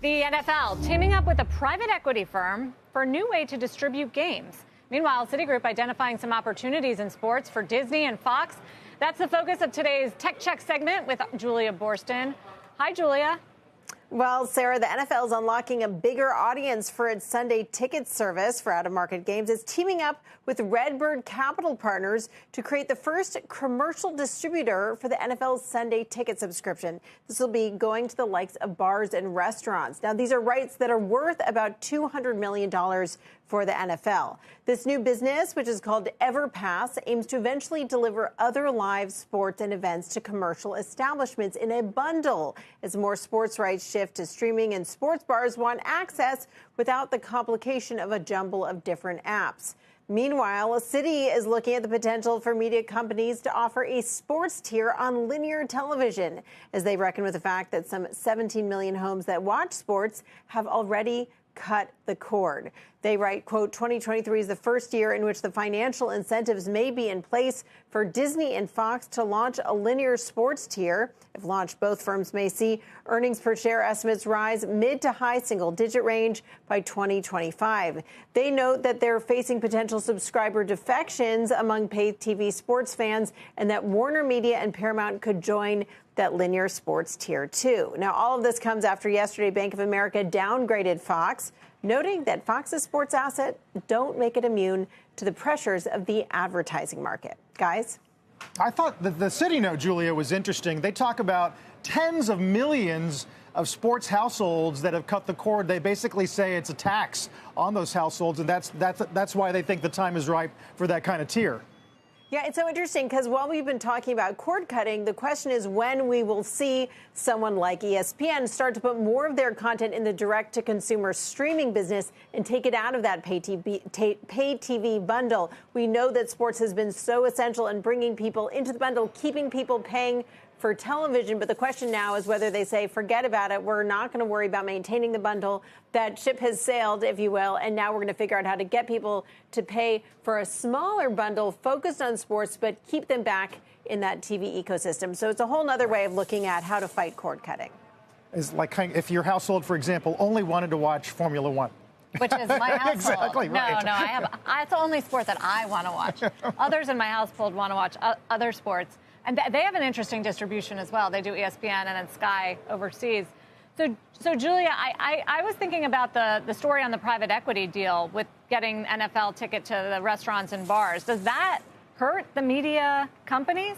The NFL teaming up with a private equity firm for a new way to distribute games. Meanwhile, Citigroup identifying some opportunities in sports for Disney and Fox. That's the focus of today's Tech Check segment with Julia Borston. Hi, Julia. Well, Sarah, the NFL is unlocking a bigger audience for its Sunday ticket service for out-of-market games. It's teaming up with Redbird Capital Partners to create the first commercial distributor for the NFL's Sunday ticket subscription. This will be going to the likes of bars and restaurants. Now, these are rights that are worth about $200 million for the NFL. This new business, which is called EverPass, aims to eventually deliver other live sports and events to commercial establishments in a bundle as more sports rights shift to streaming and sports bars want access without the complication of a jumble of different apps. Meanwhile, Citi is looking at the potential for media companies to offer a sports tier on linear television, as they reckon with the fact that some 17 million homes that watch sports have already cut the cord. They write, quote, 2023 is the first year in which the financial incentives may be in place for Disney and Fox to launch a linear sports tier. If launched, both firms may see earnings per share estimates rise mid to high single digit range by 2025. They note that they're facing potential subscriber defections among paid TV sports fans and that Warner Media and Paramount could join that linear sports tier too. Now, all of this comes after yesterday Bank of America downgraded Fox, noting that Fox's sports assets don't make it immune to the pressures of the advertising market. Guys? I thought that the Citi note, Julia, was interesting. They talk about tens of millions of sports households that have cut the cord. They basically say it's a tax on those households, and that's why they think the time is ripe for that kind of tier. Yeah, it's so interesting because while we've been talking about cord cutting, the question is when we will see someone like ESPN start to put more of their content in the direct-to-consumer streaming business and take it out of that pay TV bundle. We know that sports has been so essential in bringing people into the bundle, keeping people paying for television. But the question now is whether they say, forget about it. We're not going to worry about maintaining the bundle. That ship has sailed, if you will. And now we're going to figure out how to get people to pay for a smaller bundle focused on sports, but keep them back in that TV ecosystem. So it's a whole other way of looking at how to fight cord cutting. It's like if your household, for example, only wanted to watch Formula One. Which is my household. Exactly right. No, it's the only sport that I want to watch. Others in my household want to watch other sports. And they have an interesting distribution as well. They do ESPN and then Sky overseas. So Julia, I was thinking about the story on the private equity deal with getting NFL ticket to the restaurants and bars. Does that hurt the media companies?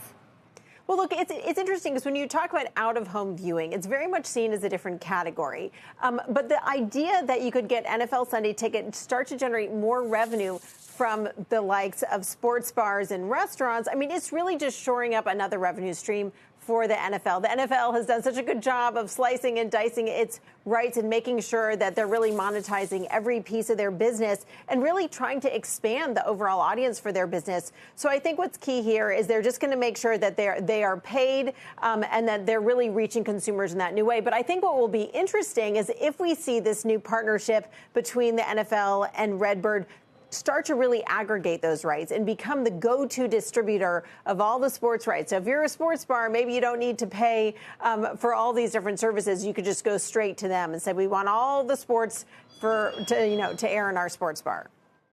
Well, look, it's interesting because when you talk about out-of-home viewing, it's very much seen as a different category. But the idea that you could get NFL Sunday ticket and start to generate more revenue from the likes of sports bars and restaurants, I mean, it's really just shoring up another revenue stream for the NFL. The NFL has done such a good job of slicing and dicing its rights and making sure that they're really monetizing every piece of their business and really trying to expand the overall audience for their business. So I think what's key here is they're just going to make sure that they are paid and that they're really reaching consumers in that new way. But I think what will be interesting is if we see this new partnership between the NFL and Redbird start to really aggregate those rights and become the go-to distributor of all the sports rights. So if you're a sports bar, maybe you don't need to pay for all these different services. You could just go straight to them and say, we want all the sports to air in our sports bar.